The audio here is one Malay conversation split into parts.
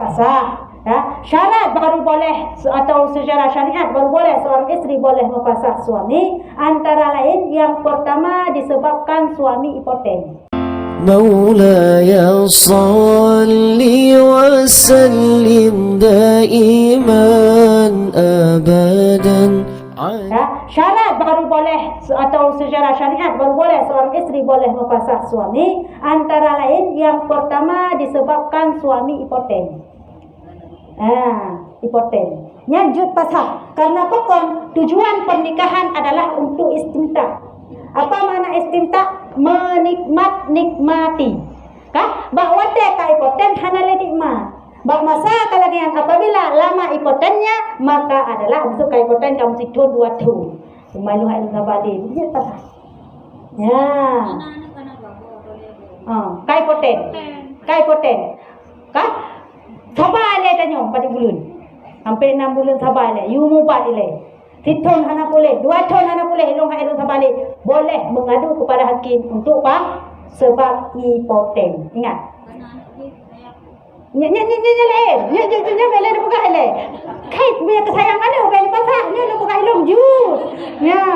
pasah. Ya, syarat baru boleh atau secara syariat baru boleh seorang isteri boleh mempasah suami, antara lain yang pertama disebabkan suami impoten. مولاي صل وسلم دائما أبدا. Ya, syarat baru boleh atau secara syariat baru boleh seorang isteri boleh mempasah suami, antara lain yang pertama disebabkan suami impoten. Impoten. Nyajut pasah. Karena pokok tujuan pernikahan adalah untuk istimta. Apa makna istimta? Nikmati. Kah? Bahwa teka impoten hanale nikmat. Bak masa kalagian apabila lama impotennya maka adalah untuk impoten kamu tidur 2 tahun. Semalu hai ngabadi. Nyajut pasah. Ya. Kai impoten. Kah? Sabar le tanyo 4 bulan. Sampai 6 bulan sabar le. You mubat le. Tithon hana boleh, 2 tahun hana boleh elong sabar le. Boleh mengadu kepada hakim untuk apa? Sebab impoten. Ingat. Nya bela buka le. Kai punya kesayangan le bela pasah, nya lu buka elong ju. Ya.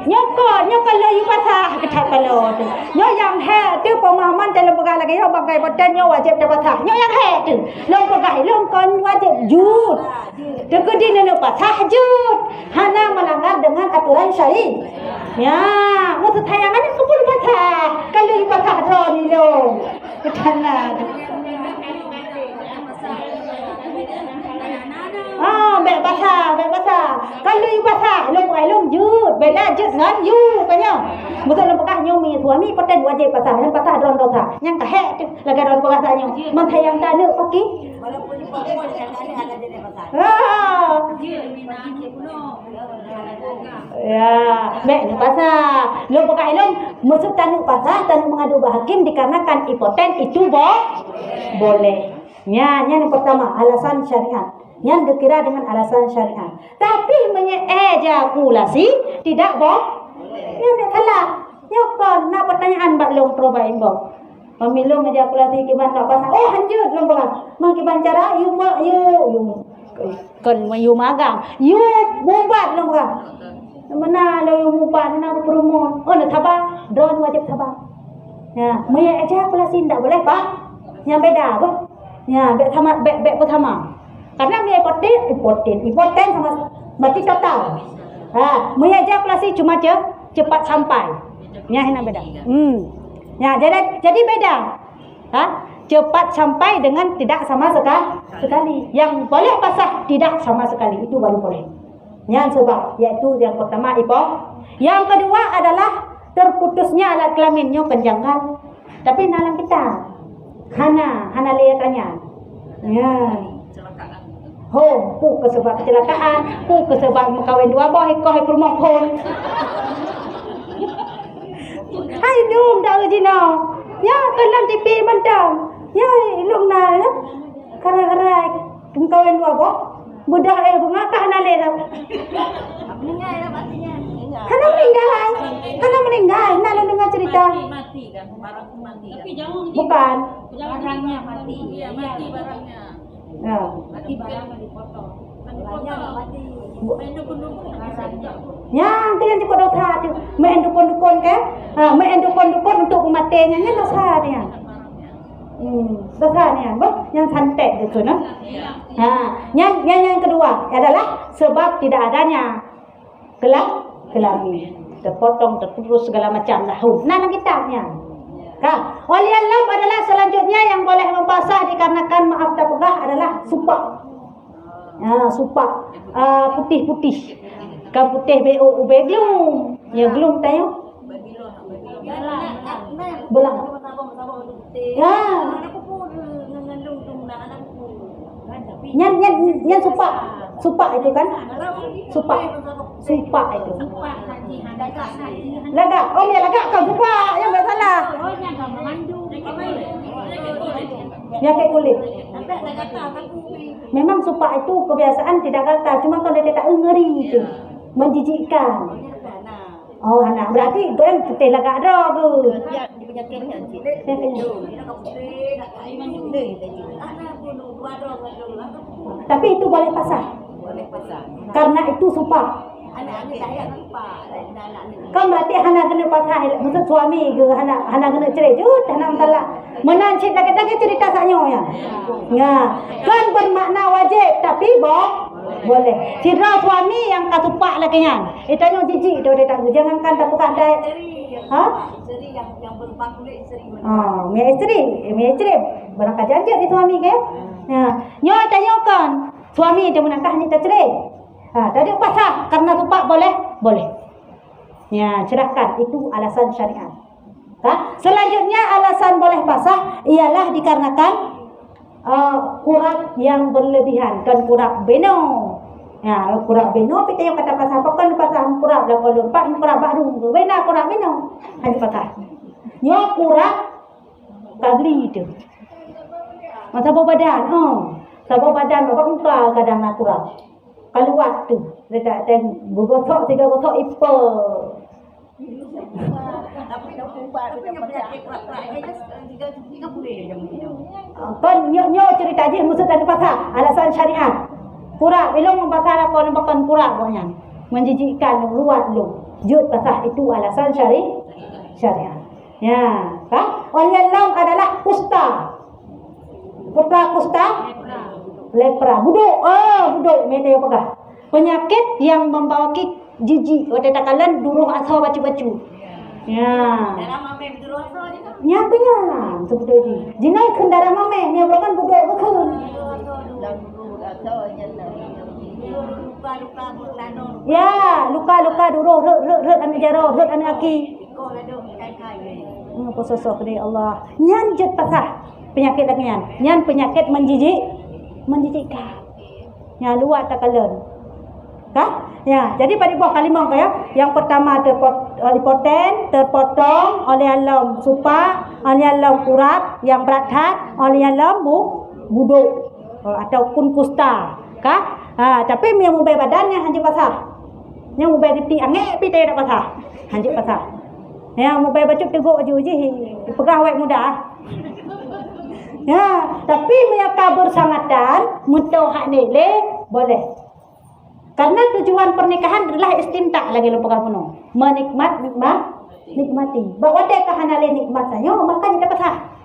Nyoko lo yu pasah ketat kalau tu. Nyo yang he tu pemahaman dalam perkara lagi yo bagai badan nyo wajib dapat pasah. Nyo yang he tu. Long perkara long kon wajib jud. Dekudi neno pasah jud. Hana melanggar dengan aturan syari. Ya, maksud tayangan ni kupul pasah. Kalau yu pasah ro ni lo. Ketana. Bek basah. Kalau you basah, long jud, bela jud ngan you kanya. Betul long pakah nyo mi suami paten wajib basah, yang basah don dosa. Yang kahek tu laga don pakah nyo. Man hayang tak ada pagi. Walaupun perempuan kadang-kadang ada jadi basah. Ya, bek basah. Long pakah long maksud tanuk basah, tanuk mengadu hakim dikarenakan impoten itu boleh. Nya yang pertama alasan syariat. Yang dikira dengan alasan syariat. Tapi mengejakulasi tidak boleh. Ini salah. Nyokon nak pertanyaan bak long proba imbo. Pemilu mengejakulasi kiban nak pasal. Oh hanjut long proba. Mangkiban cara you kan you magang. You bubat long proba. Mana lo you bubat nak promote. Oh nak sabar. Drone wajib sabar. Ya, mengejakulasi tidak boleh pak. Yang beda tu. Ya, bek pertama. Karena dia impoten sama berarti total. Mengejakulasi cuma cepat sampai. Ya, ini beda. Ya, jadi beda. Cepat sampai dengan tidak sama sekali. Yang boleh pasah tidak sama sekali itu baru boleh. Yang sebab yaitu yang pertama Yang kedua adalah terputusnya alat kelaminnya penjangkal. Tapi nalang kita hana lihat tanya. Ya. Pu kesebab kecelakaan, pu kesebab mengkawin 2 boy, kau perumah pun. Hai dum dah jino. Ya, kelam TV mentang. Ya, ilung na. Kara-kara mengkawin 2 boy. Budak bengakah nale dah. Meninggal dah pastinya. Hana meninggal. Nale dengar cerita. Mati kan, barang mati. Tapi jangan bukan. Barangnya mati. Iya, mati barangnya. Ya, mati barangnya dipotong. Barangnya mati. Main dukun-dukun. Ya, kalian cepat dosa tu. Main dukun-dukun kan? Main dukun-dukun untuk kematiannya ni dosa dia. Dosa ni yang santet itu nah. Yang kedua adalah sebab tidak adanya kelamin. Terpotong, terputus segala macam lahun. Nah kitabnya. Waliyallam adalah selanjutnya yang boleh membasah dikarenakan maaf tak pegah adalah supak. Supak putih-putih. Kan putih BO glum. Ya glum tayo. Belang. Ya. Yang supak itu kan? Supak itu. Lagak. Oh ya lagak kau supak. Yang enggak salah. Yang kayak kulit. Memang supak itu kebiasaan tidak gatal. Cuma kalau dia tak ngeri itu. Menjijikkan. Oh anak berarti kan putih lagak dah tu. penyakitnya cik. Tapi itu boleh pasah. Boleh pasang. Karena itu sumpah. Anak-anak saya lupa. Kan berarti hana kena pasah. Maksud suami ke hana kena cerai. Jut, hana talak. Menancit lagi-lagi cerita saknya ya. Ya. Kan bermakna wajib. Tapi boleh. Cira suami yang katupak lagi kan. Itanya jijik. Dia tak jangankan tak buka ada. Ha? Isteri yang berubah kulit isteri. Mia isteri. Barang kajanjat di suami ke? Ya. Nyo tanyakan. Suami dia menangkah ni tak cerai. Tadi pasah karena tupak boleh. Ya, cerahkan itu alasan syariat. Selanjutnya alasan boleh pasah ialah dikarenakan kurang yang berlebihan dan kurang beno. Ya, kurang beno kita yang kata pasah bukan pasah kurang dah kalau lupa kurang baru bena kurang beno. Hanya pasah. Nyo kurang kagli itu. Masa badan, sabuk badan bapak muka kadang nak kurang. Kalau waktu dia tak bergotok 3 gotok ipa. Tapi dah ubah dia penyakit kerak-kerak tiga boleh macam ni. Kan nyo cerita je maksud tadi pasal alasan syariat. Kurang belum membakar apa nambakan kurang pokoknya. Menjijikkan luat lu. Jut pasal itu alasan syariat. Ya, kan? Oleh lam adalah kusta. Putra kusta lepra. Buduk mete yo pegah. Penyakit yang membawa jijik. Wate takalan duruh asal bacu-bacu. Ya. Dalam ambil betul asal ni kan. Nya punya seperti ini. Jinai kendara mame nya bukan buduk betul. Luka-luka berlano. Ya, luka-luka duruh rut anu jaro, rut anu aki. Kau ada kai-kai. Apa sosok ni Allah. Nyan jet pasah penyakit lagi nyan penyakit menjijikkan. Ya luar takalan. Ya, jadi pada buah kalimah ya. Yang pertama terpotong oleh alam supa, oleh alam urat yang berat oleh alam buduk ataupun kusta. Tapi yang mubay badannya hanya pasah. Yang mubay diti angek pi tak pasah. Hanya pasah. Ya, mubay bacuk teguk je pegah awak muda. Ya, tapi punya kabur sangatan muntau hak nile boleh. Karena tujuan pernikahan adalah istimta lagi lepagah penuh. Nikmati. Bahawa dia kahanale nikmat saja, makanya dapat sah.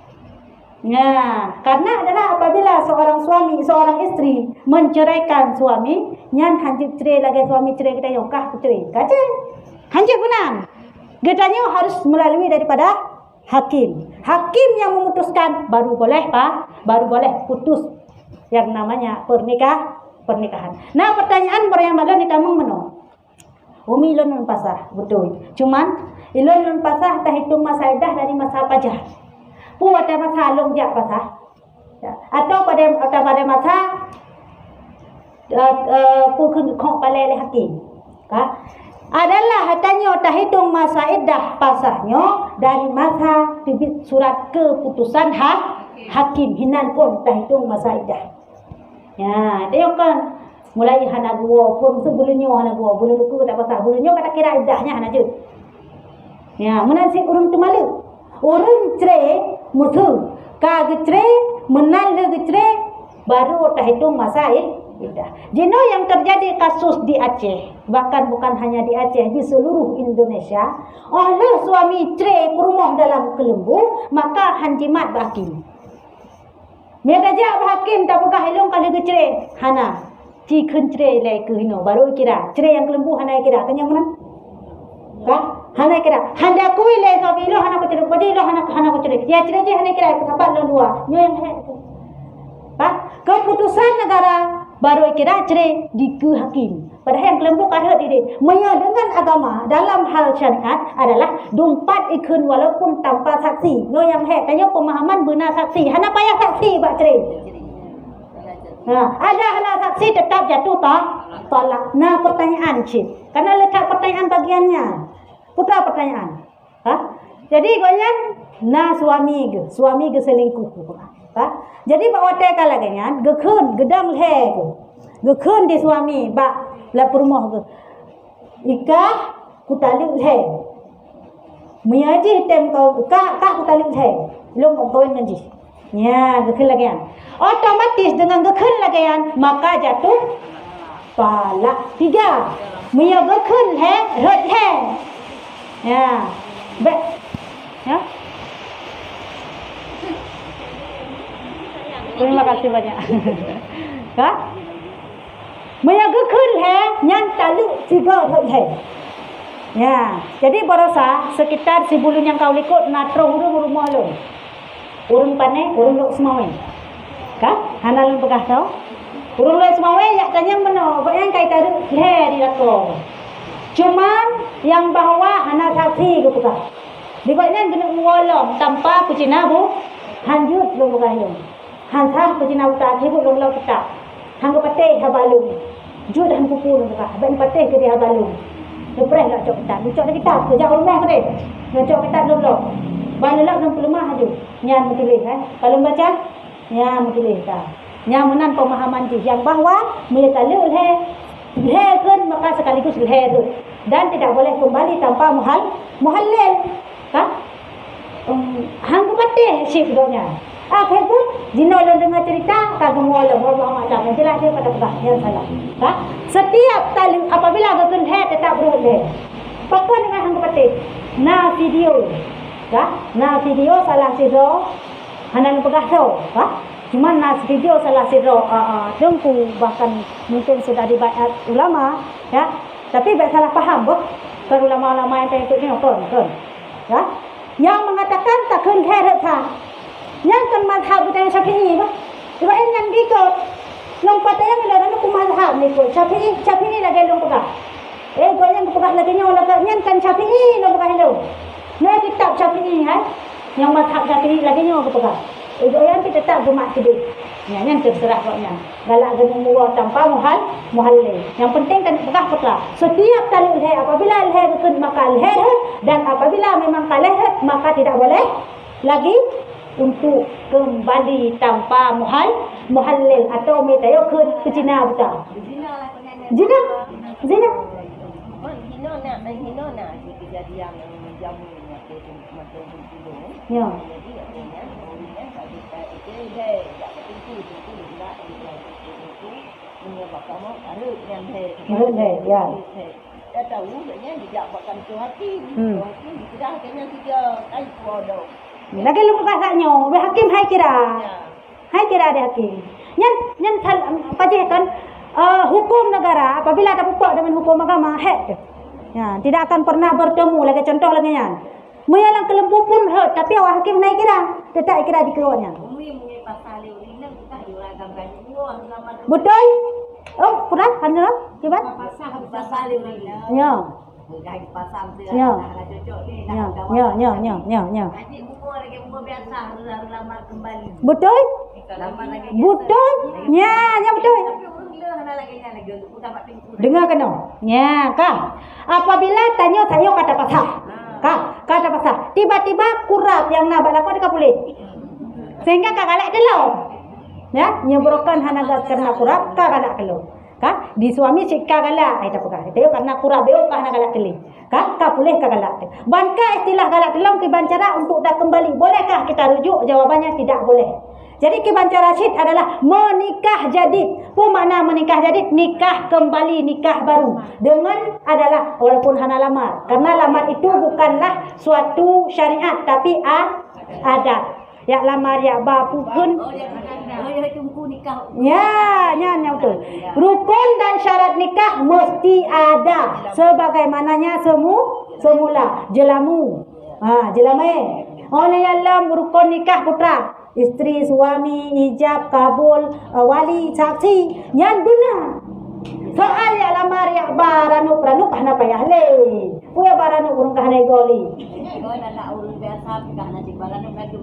Ya, karena adalah apabila seorang suami, seorang istri menceraikan suami, nyan hanjit cerai lagi suami cerai kita yokah cerai. Kaca. Hanjit benar. Getanya harus melalui daripada hakim. Hakim yang memutuskan baru boleh putus yang namanya pernikahan. Nah, pertanyaan yang badan ditamang meno. Umi ilon nun pasah, betul. Cuman ilon nun pasah tak hitung masa iddah dari masa pajah. Pada masa longjak pasah. Ya. Atau pada masa pukul kong palele hakim. Adalah hatanya tak hitung masa iddah pasahnya dari masa terbit surat keputusan hakim hinan pun tak hitung masa iddah. Ya, dia kan mulai hana gua pun sebelumnya hana gua bulan luku tak pasal bulannya kata kira iddahnya hana je. Ya, menasik urang tu malu. Urang cerai mutu, ka cerai menal le cerai baru tak hitung masa iddah. Jino yang terjadi kasus di Aceh, bahkan bukan hanya di Aceh, di seluruh Indonesia, oleh suami cerai rumah dalam kelembu, maka hanjimat hakim. Mereka jak hakim tak buka hilong kali ke cerai. Hana. Ci kun cerai lai ke hino. Baru kira. Cerai yang kelembu hana kira. Tanya mana? Hana kira. Handa kui lai suami lo hana ku cerai. Padi lo hana ku cerai. Ya cerai je hana kira. Sampai lo dua. Nyo yang hek. Keputusan negara baru kira cerai di ke hakim. Padahal yang kelembu kada diri. Maya dengan agama dalam hal syariat adalah dumpat ikun walaupun tanpa saksi. No yang hek tanya pemahaman benar saksi. Hana payah saksi bak cerai. Ada hana saksi tetap jatuh tolak. Nah pertanyaan cik. Karena letak pertanyaan bagiannya. Putra pertanyaan. Jadi goyan na suami ke selingkuh. Jadi bawa teka lagi nya gekun gedang le ke. Gekun di suami bak la rumah ke. Ika kutali le. Mia ji tem kau ka ku tali thai. Long kau dengan ji. Ya, gekhen lagi kan. Otomatis dengan gekhen lagi kan, maka jatuh pala. 3. Mia gekhen he, ret he. Ya. Ya. Terima kasih banyak. Kak? Maya gekhen he, nyan talu 3 ret he. Ya, jadi berosa sekitar si bulun yang kau likut natro huru rumah lo. Urun pane, urun lo semawe. Kak? Hanal pegah tau? Urun lo semawe yak tanyang meno, bayang kai taru le di lako. Cuman yang bahwa hanal saksi ke pegah. Dibaknya gena ngolong tanpa kucina bu, hanjut lo pegah lo. Hansah kucina uta thibu lo kita. Hang pateh habalung. Jud hang kupu lo pegah. Ben pateh ke dia habalung. Lepas nak cok kita, cok kita, kerja rumah ke dia, nak cok kita dulu. Balik nak lemah aja, nyan mungkin kalau baca, nyan mungkin nyan menan pemahaman je yang bahawa mereka leher maka sekaligus leher dan tidak boleh kembali tanpa muhallil, kan? Hang pateh sih doanya. Akhir pun jino lo dengar cerita kagum wala Allah macam jelas dia pada pegah yang salah. Kan? Setiap kali apabila gekhen he tetap berhenti. Pakai dengan hang patih. Na video. Kan? Na video salah siro hanan pegah tau. Kan? Cuma na video salah siro dengku bahkan mungkin sudah dibayar ulama ya. Tapi baik salah faham boh. Kan ulama-ulama yang ikut ni kon. Ya. Yang mengatakan tak gekhen he retha. Yang kan mazhab kita yang Syafi'i bah. Sebab yang dikot. Long patah yang ada nak mazhab ni kot. Syafi'i lagi long pegah. Kau yang pegah lagi nyawa lagi yang kan Syafi'i long pegah lo. Nah kitab Syafi'i kan. Yang mazhab Syafi'i lagi nyawa pegah. Kau yang kita tak gemak sedih. Yang terserah kau yang. Galak genung muar tanpa muhallil. Yang penting kan pegah. Setiap kali leher apabila leher gekhen maka leher dan apabila memang leher maka tidak boleh lagi untuk kembali tanpa muhallil atau metayo ke Cina betul. Zina. Hino nak kejadian yang menjamu mata dulu. Ya. Ya. Dah tahu maknanya dia bukan tu hati. Hati dikira kena 3 kali produk. Lagi lu buka saknyo, be hakim hai kira. Hai kira dia hakim. Yang apa je kan hukum negara apabila ada pupuk dengan hukum agama hak. Ya, tidak akan pernah bertemu lagi contoh lagi nya. Meyalang kelembu pun hak tapi awak hakim naik kira, tetap kira dikeluarnya. Umi pasal ini kita diurangkan banyak. Betul? Oh, kurang kan lah? Kibat? Pasal ini. Ya. Lagi pasal tu. Ya. Cocok ni. Ya. Haji buku lagi buku biasa harus lamar kembali. Betul? Lamar lagi. Betul? Ya, betul. Tapi urang gila hana lagi untuk dapat pintu. Dengar kena. Ya, kah? Apabila tanya saya kata pasal. Kata pasal. Tiba-tiba kurap yang nak balak dekat boleh. Sehingga kak galak telur. Ya, nyebrokan hanaga karena kurap kak galak telur. Kak, di suami si kak galak ai tak pegah. Dia karena kurap beo kak hanaga galak telur. Kak boleh kak galak. Banka istilah galak telur kibancara untuk dah kembali. Bolehkah kita rujuk? Jawabannya tidak boleh. Jadi kibancara syid adalah menikah jadid. Apa makna menikah jadid? Nikah kembali, nikah baru. Dengan adalah walaupun hana lamar. Karena lamar itu bukanlah suatu syariat tapi adat. Ya lamar ya bapu pun. Ya tunggu nikah. Ya, betul. Rukun dan syarat nikah mesti ada sebagaimananya semula. Jelamu. Jelame. Oleh alam rukun nikah putra. Isteri, suami, ijab, kabul, wali, saksi. Yang benar. Soal ya lamar ya baranuk hana payah le. Puya baranuk urung kahana goli. Nak urus biasa kahana di baranuk lagi.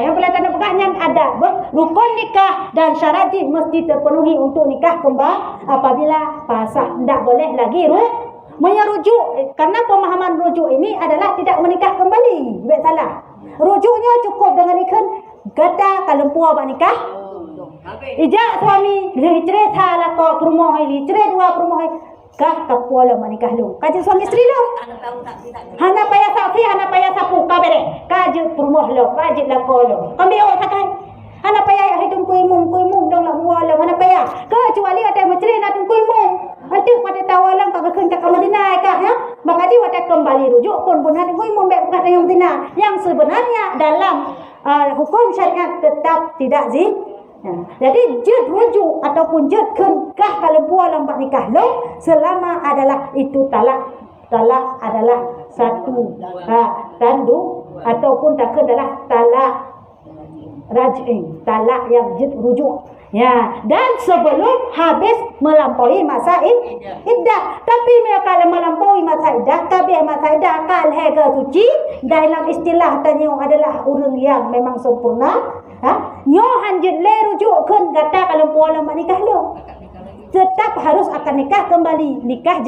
Yang boleh tanda pegahnya ada. Rukun nikah dan syarat mesti terpenuhi untuk nikah kembali apabila pasah. Tidak boleh lagi merujuk. Karena pemahaman rujuk ini adalah tidak menikah kembali. Baik salah. Rujuknya cukup dengan ikan kata kalau puas nikah. Ijak suami, cerai salah kau perumah ini, cerai dua perumah ini. kah kapuala menikah lu. Kaji suami istri lu. Hana payah saksi, hana payah sapu kabere. Kaji perumah lu, kaji lako lu. Kami awak sakai. Hana payah hitung kuimum dong lah mualam. Hana payah. Kecuali ada maceri nak kuimum. Nanti pada tawalan kagak kena kamu dinai kah ya. Maka dia wadah kembali rujuk pun hati kuimum baik bukan yang benar. Yang sebenarnya dalam hukum syariat tetap tidak jadi jid rujuk ataupun jid kah kalau buah lambat nikah lo selama adalah itu talak adalah satu tandu ataupun tak adalah talak raj'i, talak yang jid rujuk. Ya, dan sebelum habis melampaui masa iddah. Tapi kalau melampaui masa iddah, kabeh masa iddah akal ke suci dalam istilah tanya adalah orang yang memang sempurna. Nyo hanjit le rujukkan kata kalau puan lama nikah lo. Tetap harus akan nikah kembali, nikah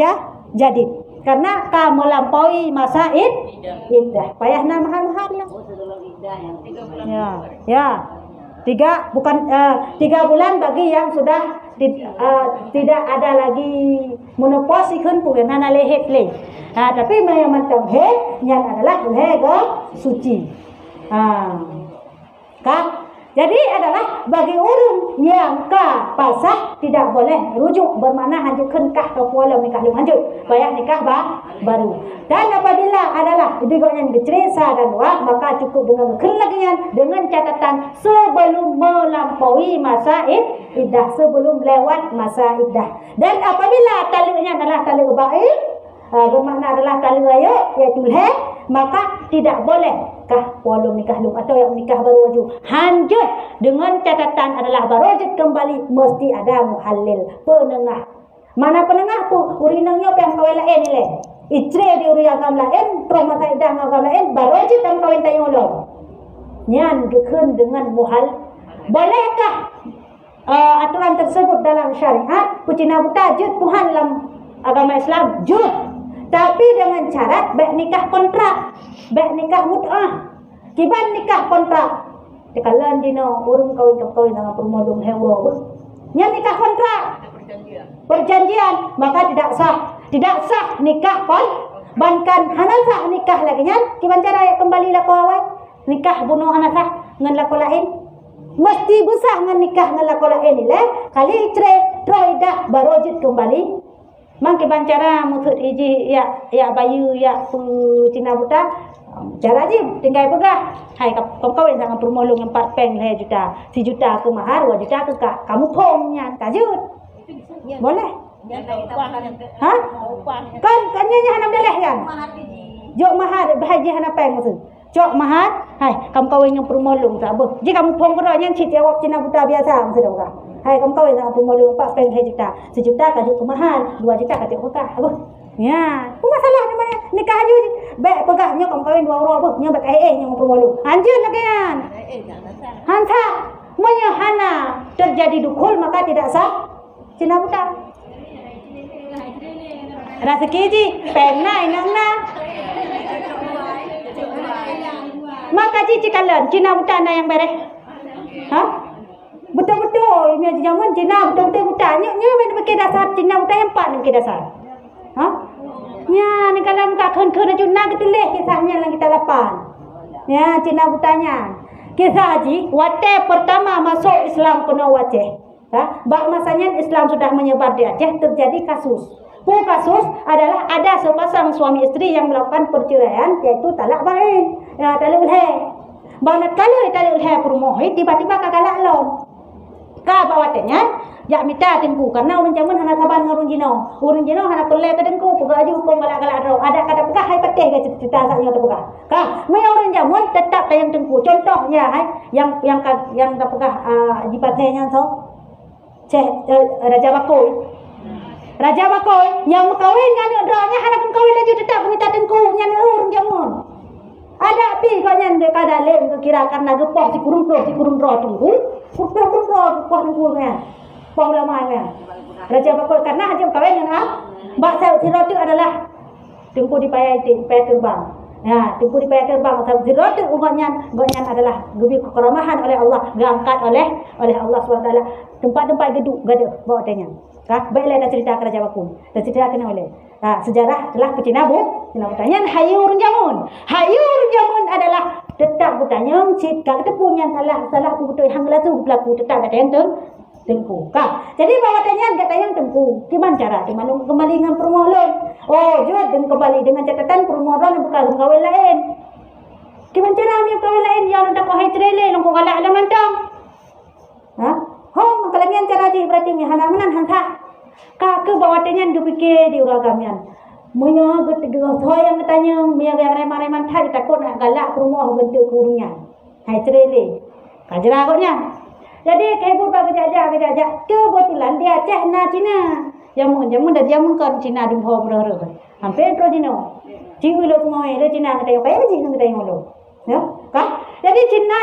jadi. Karena ka melampaui masa iddah. Payahna mahal-mahal lah. Ya. 3 bulan bagi yang sudah tidak ada lagi menopause kan pun nana lehet le. Tapi yang macam het yang adalah lega suci. Jadi adalah bagi orang yang pasah tidak boleh rujuk, bermakna hanjutkan kah kepualam nikah lu hanjut, payah nikah baru. Dan apabila adalah digoknya diceresa dan maka cukup dengan kelagian dengan catatan sebelum melampaui masa iddah, sebelum lewat masa iddah. Dan apabila talinya adalah tali baik, bermakna adalah tali raya iaitu maka tidak boleh kah walum nikah lu atau yang nikah baru wajib hanjut dengan catatan adalah barojit kembali mesti ada muhallil penengah. Mana penengah tu urinangnya yang kawin lain ni le itre di uri agam lain pro masa idang agam lain barojit yang kawin tayo lo nyan gekun dengan muhal. Bolehkah aturan tersebut dalam syariat kucina buta jud Tuhan dalam agama Islam jud, tapi dengan syarat baik nikah kontrak, baik nikah mut'ah. Kiban nikah kontrak. Dikalan dino urung kawin dengan permodong hewa. Nya nikah kontrak. Perjanjian, maka tidak sah. Tidak sah nikah bankan hana sah nikah lagi nya. Kiban cara kembali lako awai? Nikah bunuh hana sah ngan lako lain. Mesti besar ngan nikah ngan lako lain ni le. Kali troidah barojit kembali. Mangke bancara mutut iji ya bayu ya Cina buta cara je tinggal pegah hai kau kawin dengan permolong 4 peng le juta 1 juta ke mahar 2 juta ke kamu pongnya tajud boleh kan nya hanam deleh kan jok mahar bahaji hana peng tu jok mahar hai kamu kawin yang permolong tak apa je kamu pong kero nya cit jawab Cina buta biasa sudah bukan. Hai kamu kawin dengan permolong 4 peng 2 juta 1 juta kajuk ke mahal 2 juta kajuk pegah apa ya tu masalah namanya nikah aja baik pegahnya kamu kawin 2 orang apa nya baik yang permolong anjun lagi kan hansa monya hana terjadi dukul maka tidak sah Cina buta rasa kiji pernah inangna maka cici kalian Cina buta na yang bereh betul-betul ini zaman Cina betul-betul buta nya pakai dasar Cina buta yang 4 pakai dasar ya ni kalau muka khen-khen juna ketulis kisahnya yang kita lapan ya Cina butanya kisah haji wate pertama masuk Islam kena wajah bak masanya Islam sudah menyebar di Aceh terjadi kasus adalah ada sepasang suami istri yang melakukan perceraian yaitu talak bain ya talak ulhe banget kalau talak ulhe perumohi tiba-tiba kagalak long ka bawatnya ya minta tengku karena orang zaman hana saban ngurun jino hana pelai ke tengku pegah aju pun galak-galak ro ada kada pegah hai pateh ke cerita saknya ada pegah me orang zaman tetap tayang tengku contohnya hai yang da pegah di patehnya so Raja Bakoi yang kawin dengan rohnya hana kawin lagi tetap minta tengku nya orang zaman ada pi kanya ndek kada len kira karena gepoh si kurung roh tunggu kurung roh tunggu nya pong lamanya Raja Bakoi karena hajam kawin dengan bak saya sirotu adalah tunggu di payah terbang ya tunggu di payah terbang sirotu uganya adalah gubi keramahan oleh Allah diangkat oleh Allah SWT tempat gedung gaduh bawa tanya Kah, baiklah dah cerita kerja aku. Dah cerita kena oleh. Sejarah telah Cina bertanya hayur jamun. Hayur jamun adalah tetap bertanya cik kak tepung yang salah aku betul hang lah tu berlaku tetap kata yang tengku. Kah. Jadi bawa tanya kata yang tengku. Gimana cara? Di mana kembali dengan permohonan? Oh, jod dan kembali dengan catatan permohonan bukan kawin lain. Gimana cara ambil kawin lain yang nak kau hai trele long kau galak alam mantang. Kalian cara di berarti ni hana menan hanta. Kak ke bawa tanya dipikir di uragamian. Munya getego yang katanya munya yang remang-remang tadi takut nak galak rumah bentuk kurungnya. Hai trele. Kajra agaknya. Jadi kebut bagi jajak kebetulan dia Aceh na Cina. Jamun dah jamun kan Cina di bawah merah. Hampir pro Cina. Ciu lo semua le Cina kata yo kaya sih kata yo lo. Ya, kah? Jadi Cina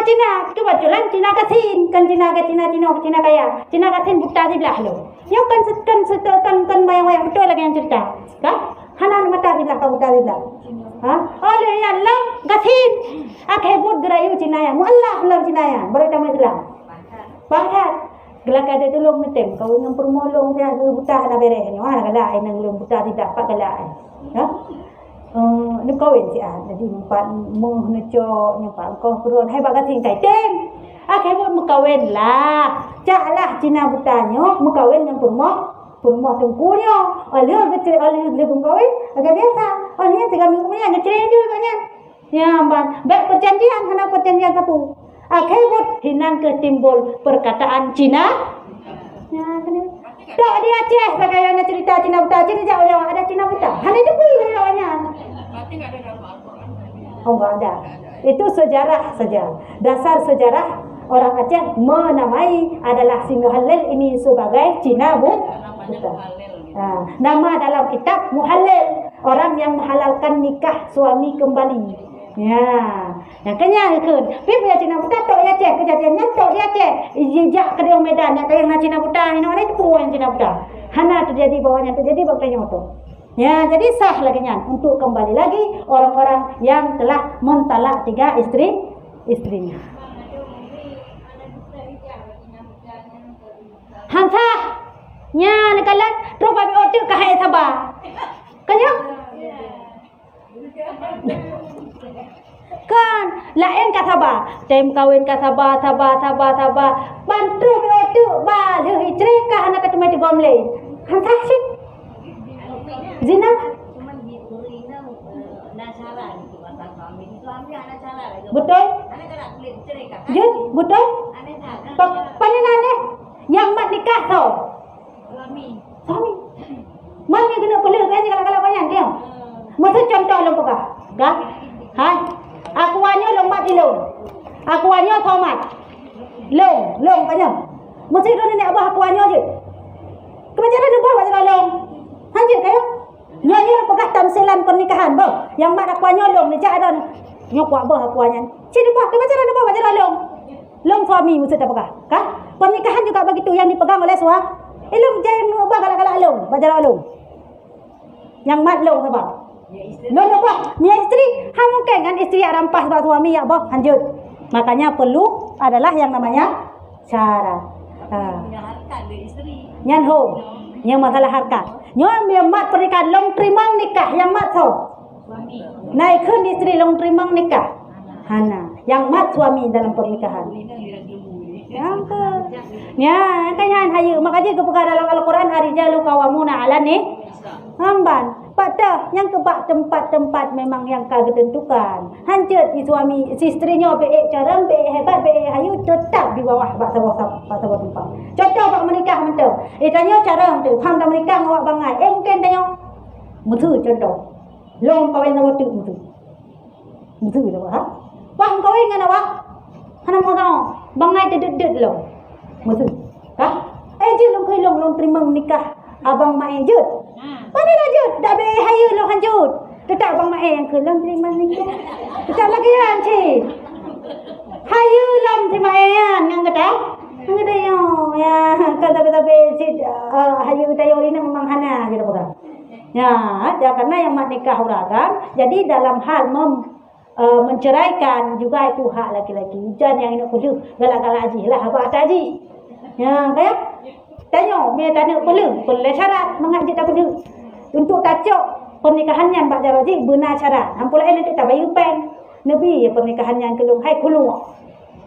kebetulan Cina kasin kan Cina kaya. Cina kasin buta di belah lo. Yo kan bayang betul lagi yang cerita. Kah? Hanan mata di belah kau buta di belah. Oleh ya Allah kasin. Kebut gerayu Cina ya. Muallah belum Cina ya. Baru tamat belah. Bahat gelak ada tolong metem kau yang permolong saya buta dah beres ni mana galak ai nang buta tidak pak galak ya ni kawin si jadi empat mengeco nyapa kau perun hai bak kating tai tem akhirnya mukawin lah caklah Cina butanya mukawin yang permoh tengkunya alih mukawin agak biasa alih 3 minggu punya ngeceng juga kan ya ban baik perjanjian hana perjanjian sapu akhirnya hinan ketimbul perkataan Cina. Ya, kena. Tak dia Aceh saya nak cerita Cina buta. Cina jauh ada Cina buta. Hanya itu pun lawannya. Berarti enggak ada dalam Al-Quran. Oh, enggak ada. Itu sejarah saja. Dasar sejarah orang Aceh menamai adalah si Muhallil ini sebagai Cina buta. Nama dalam kitab Muhallil, orang yang menghalalkan nikah suami kembali. Ya, yang kenyang ke. Pi punya Cina buta tok ya Aceh, kejadiannya tok dia Aceh. Jejak ke Medan nak yang Cina buta, ini orang itu puan Cina buta. Hana terjadi bawahnya terjadi baktanya itu. Ya, jadi sah lagi untuk kembali lagi orang-orang yang telah mentalak 3 istrinya. Hansa, nya nekalan terus bagi otak kahai sabar. Kenyang. Kan lain ka sabar tem kawin ka sabar bantu be otu ba le hitre ka anak ketemu di gomle hantar sih zina cuman diberi nasaran itu kata suami anak cara betul anak kena kulit cerai kan betul panenane yang mat nikah tau suami mami kena peluk kan kalau banyak dia masa contoh lo buka dah hai akuannya lompat di long. Akuannya tomat. Long banyak. Mesti dia ni abah akuannya je. Kebanyakan dia buat macam long. Hanjir kayo. Nyanyi pegah tamsilan pernikahan bah. Yang mak akuannya long ni cak ada. Nyok buat bah akuannya. Cik dia buat kebanyakan dia buat macam long. Long suami mesti tak pegah. Kah? Pernikahan juga begitu yang dipegang oleh suami. Long jangan ubah galak-galak long, macam long. Yang mat long apa? Lono bah, ni isteri, mungkin kan isteri yang rampas buat suami ya bah, lanjut. Makanya perlu adalah yang namanya cara. Nyan ho, yang masalah harkat. Nyan yang mat pernikahan long terimang nikah yang mat so. Naikkan isteri long terimang nikah. Hana, yang mat suami dalam pernikahan. Yang ke, ya kan hayu makanya kepegang dalam Al-Quran arijalu qawwamuna 'ala ni hamban. Pada yang kebak tempat-tempat memang yang kagak tentukan. Hancur si suami, si istrinya baik cara, baik hebat, baik hayu tetap di bawah bak tempat. Contoh bak menikah mentau. Tanya cara tu, hang dah menikah awak bangai. Mungkin tanya. Mutu contoh. Long kawin awak tu mutu. Mutu dah ha? Bang kawin dengan awak. Hana mau tahu. Bangai dedet lo. Mutu. Kah? Je long terima nikah abang mak je. Mana lanjut? Dah be hayu lo lanjut. Tetap abang mak yang ke long terima nikah. Tetap lagi kan cik. Hayu long terima yang kata. Yang kata ya kata cik hayu tayo ini memang hana je dah. Ya, karena yang mak nikah uragam. Jadi dalam hal menceraikan juga itu hak laki-laki. Jangan yang ini kudu galak-galak haji lah apa haji. Ya, kayak Tanya, dia tanya perlu syarat mengajak tak perlu. Untuk tajuk pernikahannya Mbak Jaraji benar syarat. Hampul lain nanti tak bayu peng. Nabi ya pernikahannya kelung hai kulung.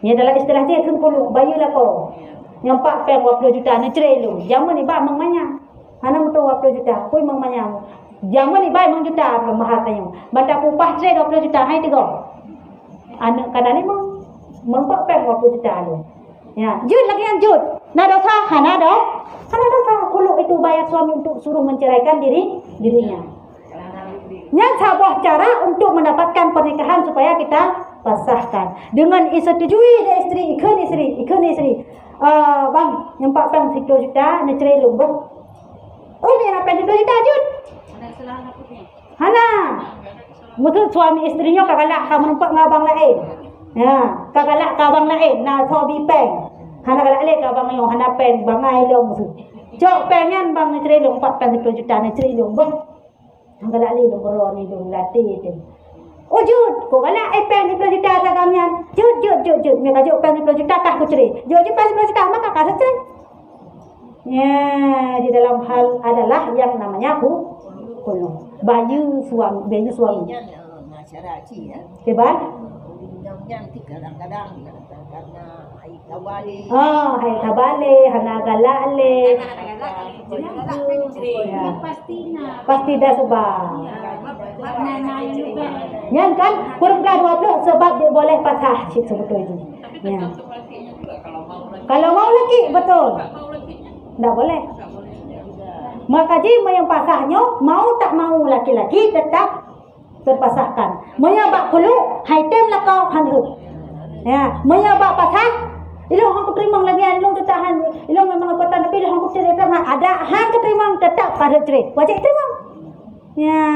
Ni dalam istilah dia kan kulung bayu lah ko. Yang 4 peng 20 juta ni cerai lu. Zaman ni ba mang manya. Hana mutu 20 juta, koi mang manya. Zaman ni ba mang juta mahal tanya. Bata upah cerai 20 juta hai tiga. Anak kadang ni mang 4 peng 20 juta lu. Ya, jud lagi yang jud. Nada sah, nada sah. Kalau itu bayar suami untuk suruh menceraikan dirinya. Yang sebuah cara untuk mendapatkan pernikahan supaya kita pasahkan. Dengan disetujui dari isteri, ikut isteri. Bang, yang 4 peng 10 juta, nak cerai lu. Oh, ni nak 10 juta jud. Hana. Mungkin suami istrinya kagalak ka menumpak ngabang lain. Ya, kagalak ka abang lain, na sobi peng. Hana galak le ka abang yo, hana peng bangai long tu. Jok pengen bang cerai long 4 peng 10 juta ni cerai long bang. Hang galak le long bro ni long latih tu. Oh jud, ko galak peng 10 juta sa kamian. Jud. Me ka jod peng 10 juta kah ku cerai. Jod peng 10 juta maka ka cerai. Ya, di dalam hal adalah yang namanya kulung. Bayu suami. Masyarakat ya. Keban? Yang kadang-kadang karena air tabale. Hai tabale, hana galale. Pasti dah sebab. Yang kan kurang 20 sebab dia boleh patah cik sebetulnya. Ya. Kalau mau lagi betul. Tak boleh. Maka jika yang pasahnya mau tak mau laki-laki tetap terpasahkan. Menyabak kulu, haitem lah kau handu. Ya, menyabak pasah. Ilang hang keterima lagi, ilang tertahan. Ilang memang kekuatan tapi ilang hang keterima. Ada hang keterima tetap pada cerai. Wajib terima. Ya,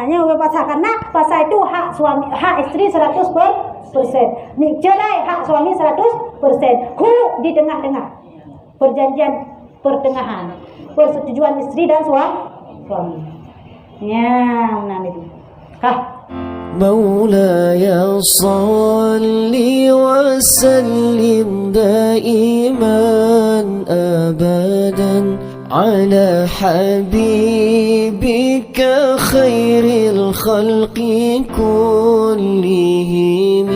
yang berpasahkan nak pasal itu hak suami, hak isteri 100%. Ni cerai hak suami 100%. Kulu di tengah-tengah. Perjanjian pertengahan. Persetujuan isteri dan suami. Ya, mana ni? مولاي صل وسلم دائما أبدا على حبيبك خير الخلق كلهم